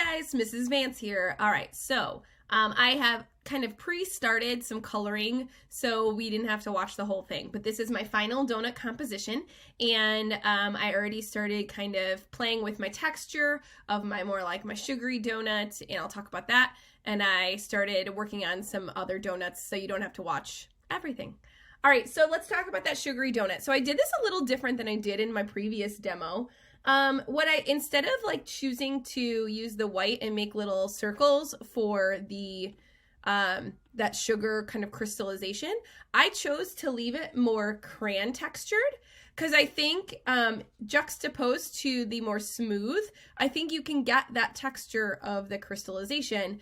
guys, Mrs. Vance here. All right, so I have kind of pre-started some coloring so we didn't have to watch the whole thing, but this is my final donut composition, and I already started kind of playing with my texture of my more like my sugary donut, and I'll talk about that. And I started working on some other donuts so you don't have to watch everything. All right, so let's talk about that sugary donut. So I did this a little different than I did in my previous demo. Instead of like choosing to use the white and make little circles for the that sugar kind of crystallization, I chose to leave it more crayon textured because I think juxtaposed to the more smooth, I think you can get that texture of the crystallization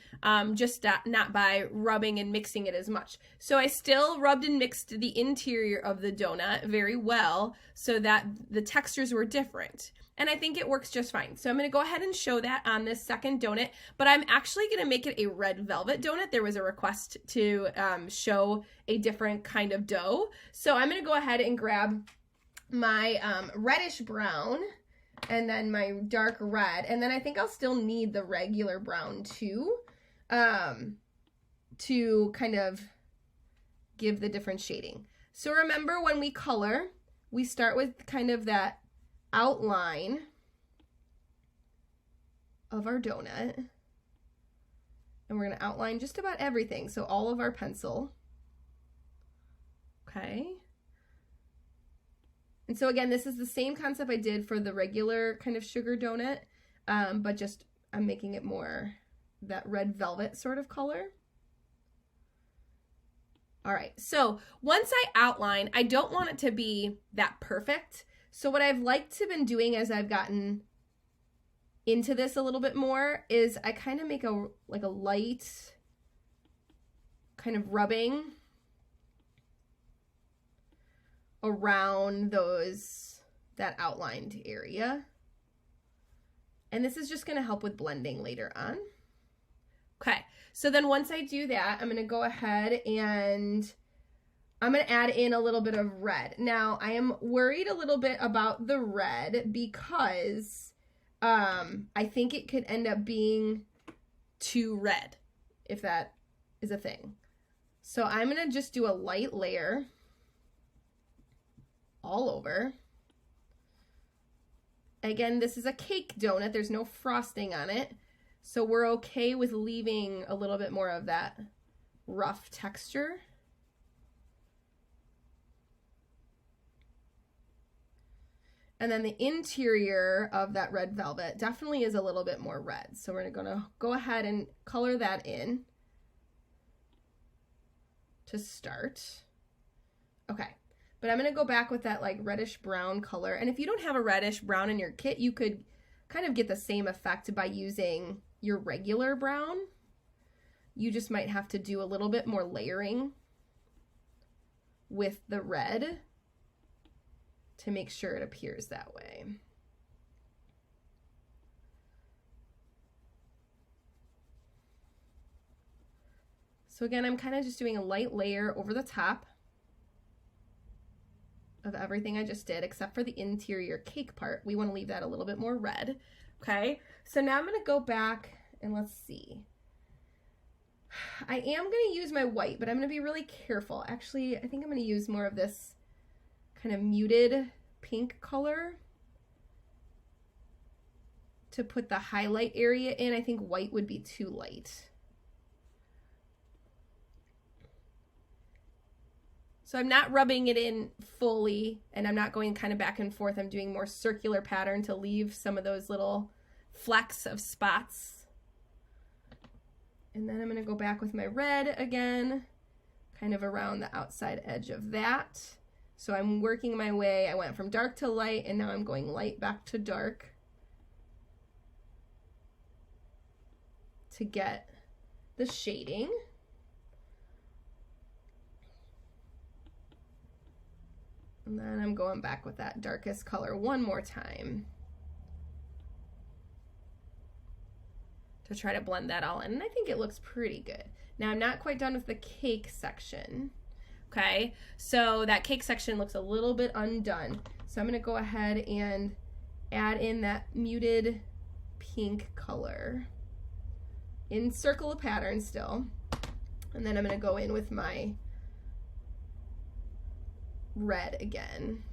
just not by rubbing and mixing it as much. So I still rubbed and mixed the interior of the donut very well so that the textures were different. And I think it works just fine. So I'm going to go ahead and show that on this second donut, but I'm actually going to make it a red velvet donut. There was a request to show a different kind of dough. So I'm going to go ahead and grab my reddish brown and then my dark red. And then I think I'll still need the regular brown too, to kind of give the different shading. So remember when we color, we start with kind of that outline of our donut, and we're going to outline just about everything, so all of our pencil. Okay, and so again, this is the same concept I did for the regular kind of sugar donut, but just I'm making it more that red velvet sort of color. All right, so once I outline, I don't want it to be that perfect. So what I've liked to been doing as I've gotten into this a little bit more is I kind of make a light kind of rubbing around that outlined area. And this is just going to help with blending later on. Okay, so then once I do that, I'm going to go ahead and I'm going to add in a little bit of red. Now, I am worried a little bit about the red because I think it could end up being too red, if that is a thing. So I'm going to just do a light layer all over. Again, this is a cake donut. There's no frosting on it. So we're okay with leaving a little bit more of that rough texture. And then the interior of that red velvet definitely is a little bit more red. So we're gonna go ahead and color that in to start. Okay, but I'm gonna go back with that like reddish brown color. And if you don't have a reddish brown in your kit, you could kind of get the same effect by using your regular brown. You just might have to do a little bit more layering with the red to make sure it appears that way. So again, I'm kind of just doing a light layer over the top of everything I just did, except for the interior cake part. We want to leave that a little bit more red. Okay, so now I'm going to go back and let's see. I am going to use my white, but I'm going to be really careful. Actually, I think I'm going to use more of this kind of muted pink color to put the highlight area in. I think white would be too light. So I'm not rubbing it in fully, and I'm not going kind of back and forth. I'm doing more circular pattern to leave some of those little flecks of spots. And then I'm going to go back with my red again, kind of around the outside edge of that. So I'm working my way. I went from dark to light, and now I'm going light back to dark to get the shading. And then I'm going back with that darkest color one more time to try to blend that all in. And I think it looks pretty good. Now I'm not quite done with the cake section. Okay, so that cake section looks a little bit undone. So I'm going to go ahead and add in that muted pink color. encircle a pattern still. And then I'm going to go in with my red again.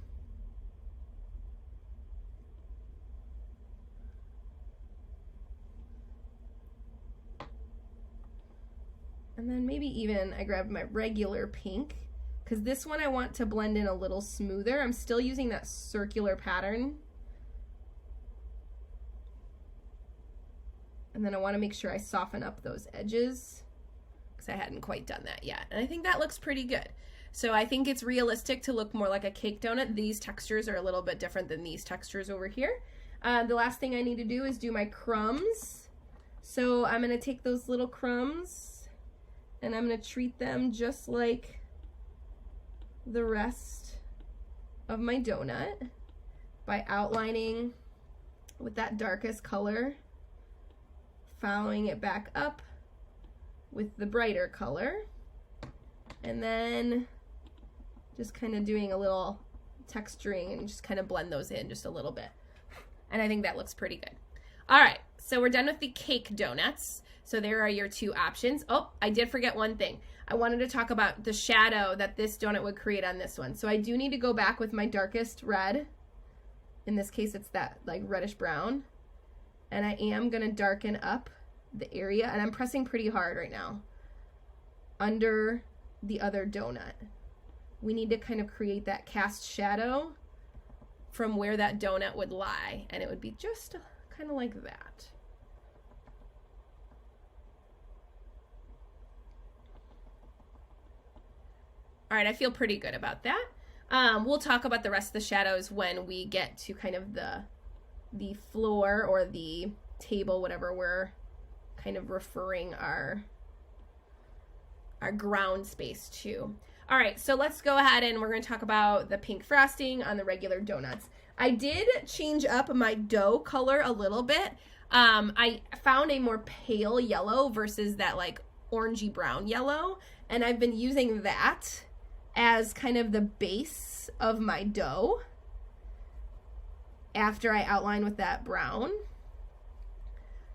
And then maybe even I grabbed my regular pink, because this one I want to blend in a little smoother. I'm still using that circular pattern. And then I want to make sure I soften up those edges, because I hadn't quite done that yet. And I think that looks pretty good. So I think it's realistic to look more like a cake donut. These textures are a little bit different than these textures over here. The last thing I need to do is do my crumbs. So I'm going to take those little crumbs and I'm going to treat them just like the rest of my donut by outlining with that darkest color, following it back up with the brighter color, and then just kind of doing a little texturing and just kind of blend those in just a little bit. And I think that looks pretty good. All right, so we're done with the cake donuts. So there are your two options. Oh, I did forget one thing. I wanted to talk about the shadow that this donut would create on this one. So I do need to go back with my darkest red. In this case, it's that like reddish brown. And I am gonna darken up the area, and I'm pressing pretty hard right now under the other donut. We need to kind of create that cast shadow from where that donut would lie, and it would be just kind of like that. All right, I feel pretty good about that. We'll talk about the rest of the shadows when we get to kind of the floor or the table, whatever we're kind of referring our ground space to. All right, so let's go ahead and we're going to talk about the pink frosting on the regular donuts. I did change up my dough color a little bit. I found a more pale yellow versus that like orangey brown yellow, and I've been using that as kind of the base of my dough after I outline with that brown.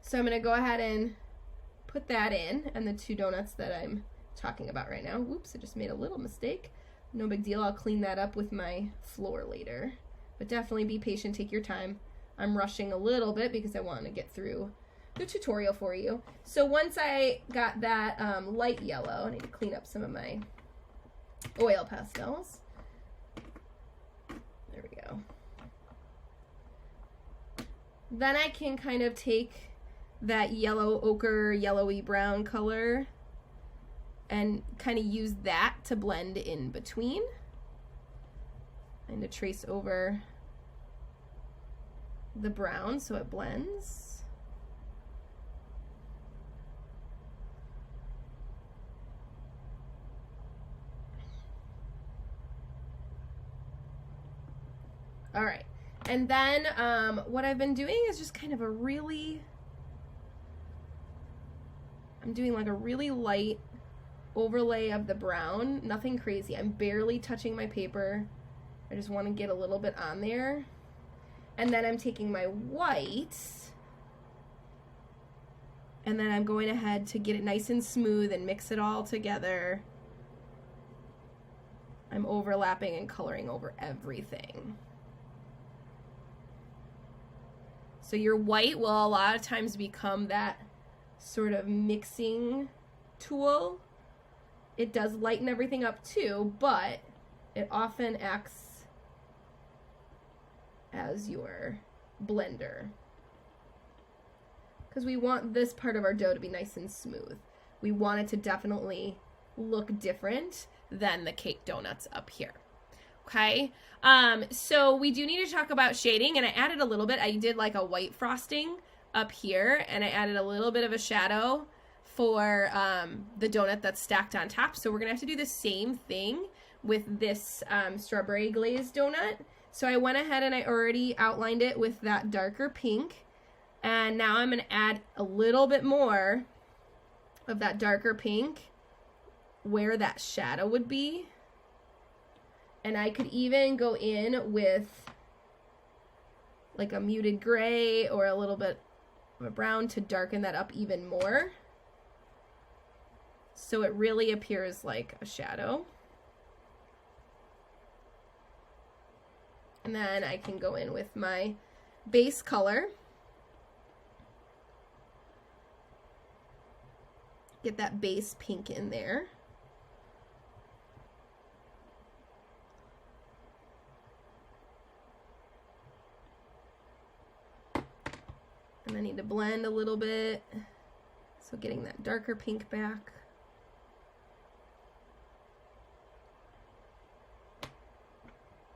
So I'm going to go ahead and put that in, and the two donuts that I'm talking about right now. Whoops, I just made a little mistake. No big deal, I'll clean that up with my floor later. But definitely be patient, take your time. I'm rushing a little bit because I want to get through the tutorial for you. So once I got that light yellow, I need to clean up some of my oil pastels. There we go. Then I can kind of take that yellow ochre, yellowy brown color and kind of use that to blend in between and to trace over the brown so it blends. All right, and then what I've been doing is just kind of I'm doing like a really light overlay of the brown, nothing crazy. I'm barely touching my paper. I just want to get a little bit on there. And then I'm taking my white, and then I'm going ahead to get it nice and smooth and mix it all together. I'm overlapping and coloring over everything. So your white will a lot of times become that sort of mixing tool. It does lighten everything up too, but it often acts as your blender, because we want this part of our dough to be nice and smooth. We want it to definitely look different than the cake donuts up here. Okay, so we do need to talk about shading, and I added a little bit. I did like a white frosting up here, and I added a little bit of a shadow for the donut that's stacked on top. So we're gonna have to do the same thing with this strawberry glazed donut. So I went ahead and I already outlined it with that darker pink, and now I'm gonna add a little bit more of that darker pink where that shadow would be. And I could even go in with like a muted gray or a little bit of a brown to darken that up even more. so it really appears like a shadow. And then I can go in with my base color. Get that base pink in there. And I need to blend a little bit. So getting that darker pink back.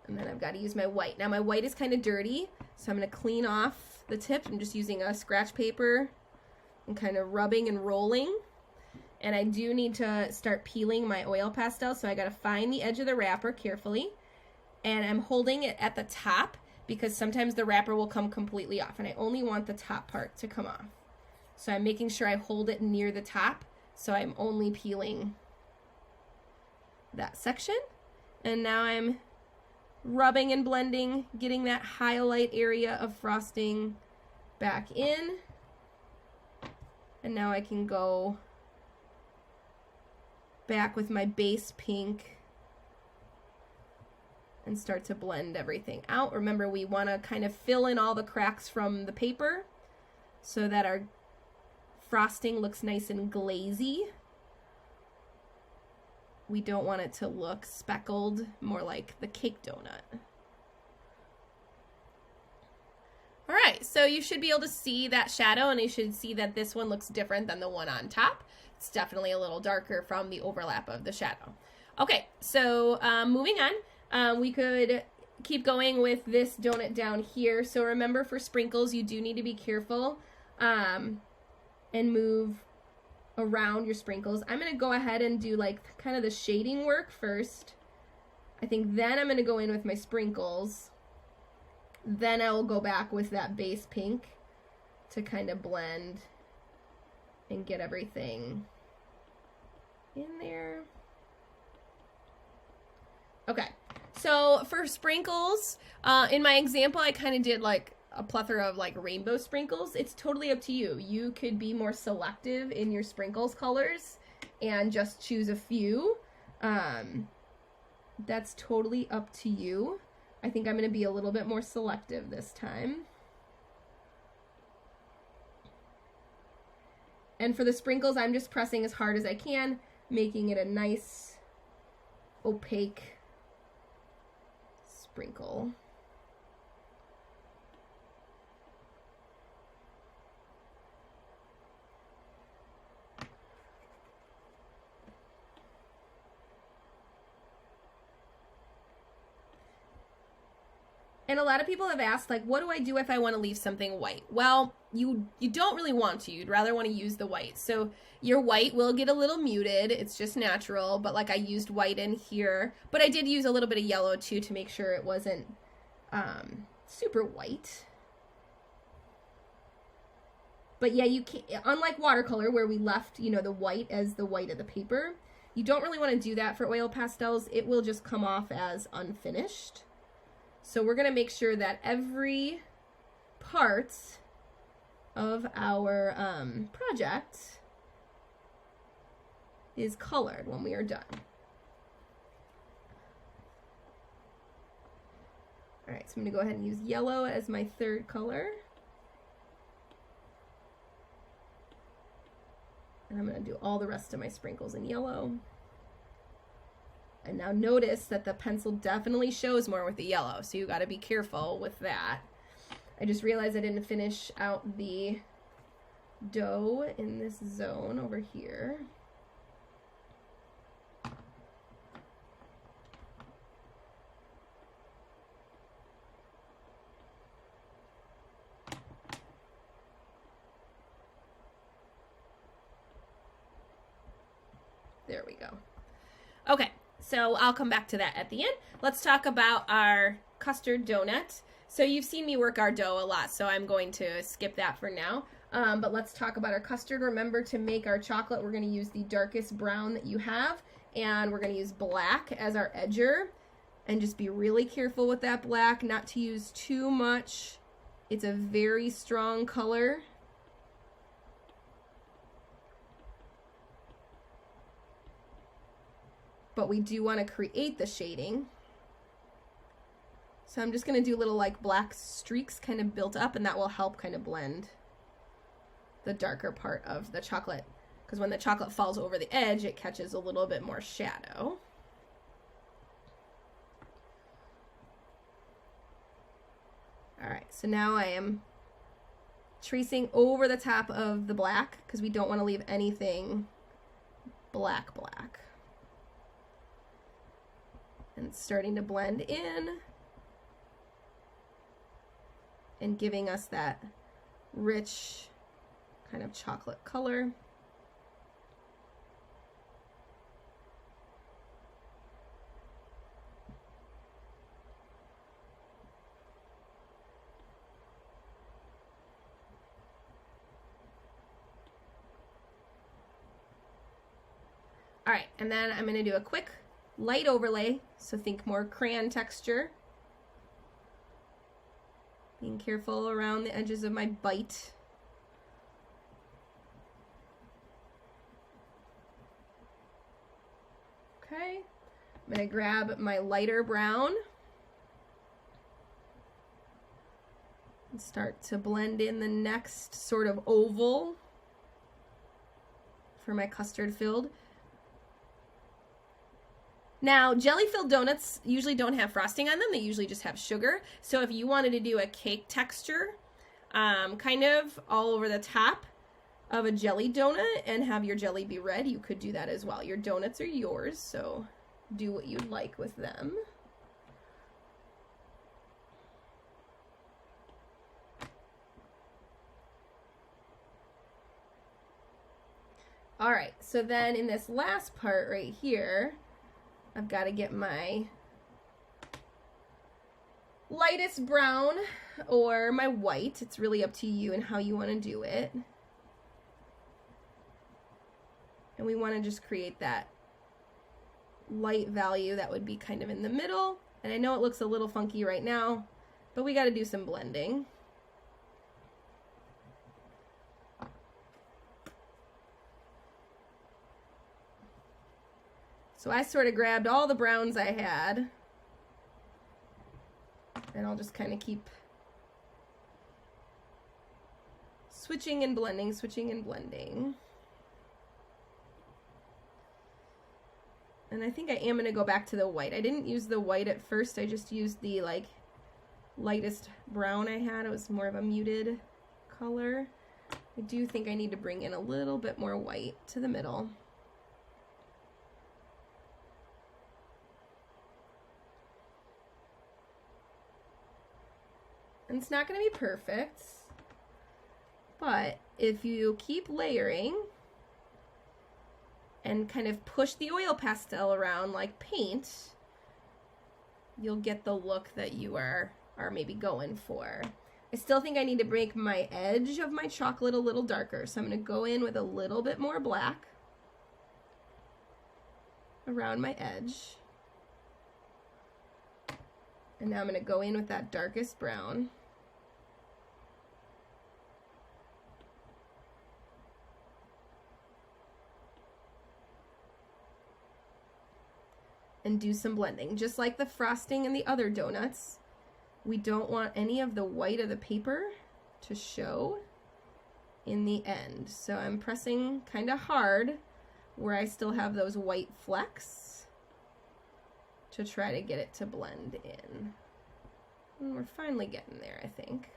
And then I've got to use my white. Now my white is kind of dirty, so I'm going to clean off the tip. I'm just using a scratch paper and kind of rubbing and rolling. And I do need to start peeling my oil pastel, so I got to find the edge of the wrapper carefully. And I'm holding it at the top because sometimes the wrapper will come completely off, and I only want the top part to come off. So I'm making sure I hold it near the top, so I'm only peeling that section. And now I'm rubbing and blending, getting that highlight area of frosting back in. And now I can go back with my base pink and start to blend everything out. Remember, we want to kind of fill in all the cracks from the paper so that our frosting looks nice and glazy. We don't want it to look speckled, more like the cake donut. All right, so you should be able to see that shadow, and you should see that this one looks different than the one on top. It's definitely a little darker from the overlap of the shadow. Okay, so moving on, we could keep going with this donut down here. So remember, for sprinkles, you do need to be careful and move around your sprinkles. I'm going to go ahead and do like kind of the shading work first. I think then I'm going to go in with my sprinkles. Then I will go back with that base pink to kind of blend and get everything in there. Okay, so for sprinkles, in my example, I kind of did like a plethora of like rainbow sprinkles. It's totally up to you. You could be more selective in your sprinkles colors and just choose a few. That's totally up to you. I think I'm going to be a little bit more selective this time. And for the sprinkles, I'm just pressing as hard as I can, making it a nice opaque sprinkle. And a lot of people have asked, like, what do I do if I want to leave something white? Well, you don't really want to. You'd rather want to use the white. So your white will get a little muted. It's just natural. But like I used white in here. But I did use a little bit of yellow too to make sure it wasn't super white. But yeah, you can't, unlike watercolor where we left, you know, the white as the white of the paper, you don't really want to do that for oil pastels. It will just come off as unfinished. So we're going to make sure that every part of our project is colored when we are done. All right, so I'm going to go ahead and use yellow as my third color. And I'm going to do all the rest of my sprinkles in yellow. And now notice that the pencil definitely shows more with the yellow, so you got to be careful with that. I just realized I didn't finish out the dough in this zone over here. There we go. Okay. So I'll come back to that at the end. Let's talk about our custard donut. So you've seen me work our dough a lot, so I'm going to skip that for now. But let's talk about our custard. Remember, to make our chocolate, we're going to use the darkest brown that you have, and we're going to use black as our edger. And just be really careful with that black, not to use too much. It's a very strong color. but we do want to create the shading. So I'm just going to do little like black streaks kind of built up, and that will help kind of blend the darker part of the chocolate, because when the chocolate falls over the edge, it catches a little bit more shadow. All right, so now I am tracing over the top of the black because we don't want to leave anything black. And it's starting to blend in and giving us that rich kind of chocolate color. All right, and then I'm gonna do a quick light overlay, so think more crayon texture. Being careful around the edges of my bite. Okay, I'm gonna grab my lighter brown and start to blend in the next sort of oval for my custard filled. Now, jelly-filled donuts usually don't have frosting on them. They usually just have sugar. So if you wanted to do a cake texture, kind of all over the top of a jelly donut and have your jelly be red, you could do that as well. Your donuts are yours, so do what you'd like with them. All right, so then in this last part right here, I've got to get my lightest brown or my white. It's really up to you and how you want to do it. And we want to just create that light value that would be kind of in the middle. And I know it looks a little funky right now, but we got to do some blending. So I sort of grabbed all the browns I had, and I'll just kind of keep switching and blending, switching and blending. And I think I am going to go back to the white. I didn't use the white at first. I just used the like lightest brown I had. It was more of a muted color. I do think I need to bring in a little bit more white to the middle. And it's not going to be perfect, but if you keep layering and kind of push the oil pastel around like paint, you'll get the look that you are maybe going for. I still think I need to make my edge of my chocolate a little darker, so I'm going to go in with a little bit more black around my edge. And now I'm going to go in with that darkest brown. And do some blending. Just like the frosting and the other donuts, we don't want any of the white of the paper to show in the end. So I'm pressing kind of hard where I still have those white flecks to try to get it to blend in. And we're finally getting there, I think.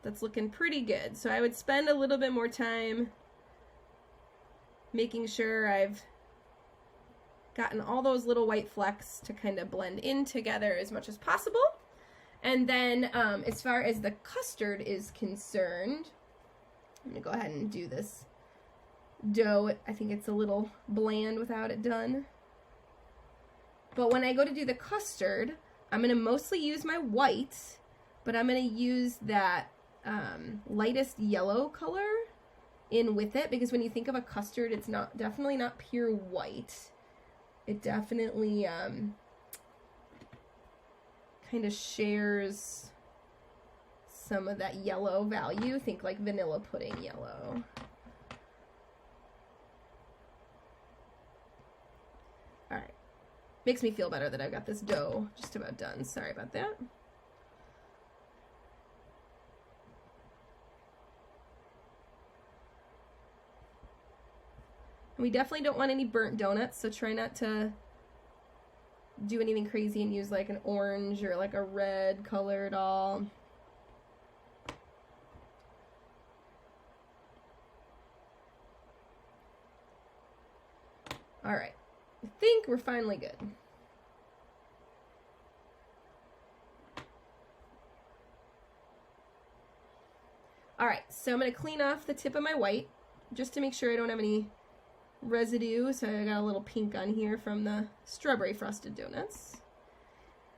That's looking pretty good. So I would spend a little bit more time making sure I've gotten all those little white flecks to kind of blend in together as much as possible. And then as far as the custard is concerned, I'm gonna go ahead and do this dough. I think it's a little bland without it done. But when I go to do the custard, I'm gonna mostly use my white, but I'm gonna use that lightest yellow color in with it, because when you think of a custard, it's definitely not pure white. It definitely kind of shares some of that yellow value. Think like vanilla pudding yellow. Makes me feel better that I've got this dough just about done. Sorry about that. And we definitely don't want any burnt donuts, so try not to do anything crazy and use like an orange or like a red color at all. All right, I think we're finally good. All right, so I'm gonna clean off the tip of my white just to make sure I don't have any residue. So I got a little pink on here from the strawberry frosted donuts.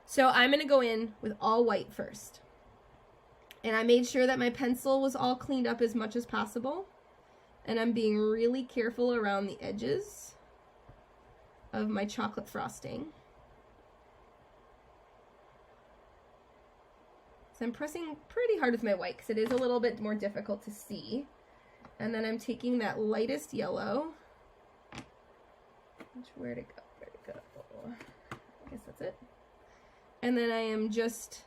So I'm gonna go in with all white first. And I made sure that my pencil was all cleaned up as much as possible. And I'm being really careful around the edges of my chocolate frosting. So I'm pressing pretty hard with my white because it is a little bit more difficult to see. And then I'm taking that lightest yellow. Where'd it go? Where'd it go? I guess that's it. And then I am just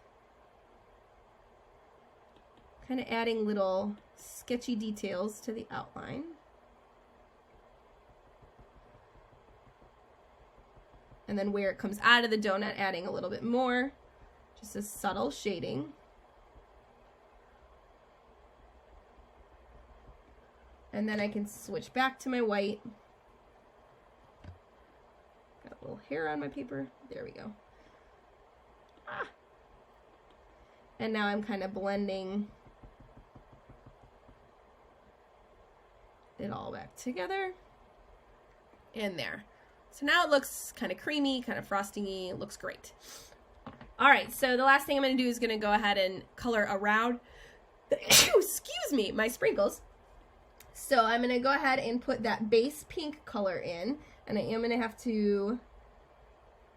kind of adding little sketchy details to the outline. And then where it comes out of the donut, adding a little bit more, just a subtle shading. And then I can switch back to my white. Got a little hair on my paper. There we go. Ah. And now I'm kind of blending it all back together in there. So now it looks kind of creamy, kind of frosting-y. It looks great. All right, so the last thing I'm going to do is going to go ahead and color around, excuse me, my sprinkles. So I'm going to go ahead and put that base pink color in, and I am going to have to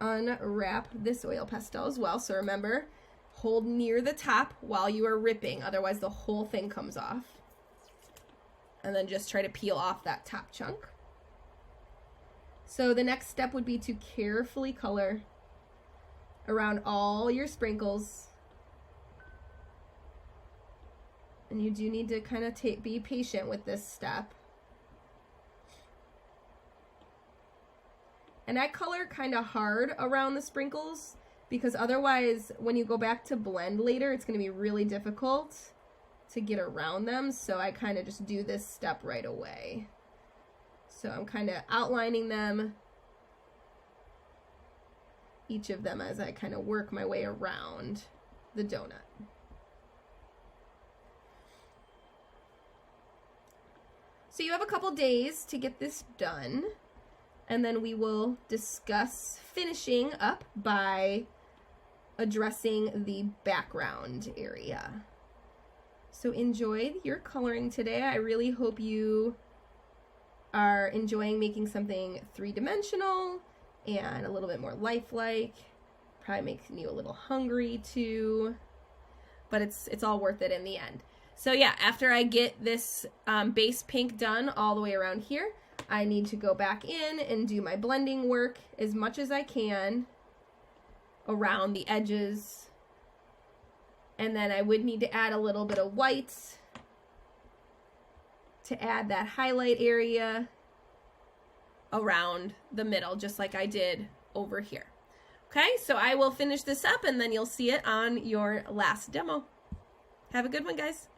unwrap this oil pastel as well. So remember, hold near the top while you are ripping, otherwise the whole thing comes off. And then just try to peel off that top chunk. So the next step would be to carefully color around all your sprinkles. And you do need to kind of be patient with this step. And I color kind of hard around the sprinkles because otherwise when you go back to blend later, it's going to be really difficult to get around them. So I kind of just do this step right away. So I'm kind of outlining them, each of them, as I kind of work my way around the donut. So you have a couple days to get this done, and then we will discuss finishing up by addressing the background area. So enjoy your coloring today. I really hope you are enjoying making something three-dimensional and a little bit more lifelike. Probably making you a little hungry too, but it's all worth it in the end. So yeah, after I get this base pink done all the way around here, I need to go back in and do my blending work as much as I can around the edges. And then I would need to add a little bit of white to add that highlight area around the middle, just like I did over here. Okay, so I will finish this up and then you'll see it on your last demo. Have a good one, guys.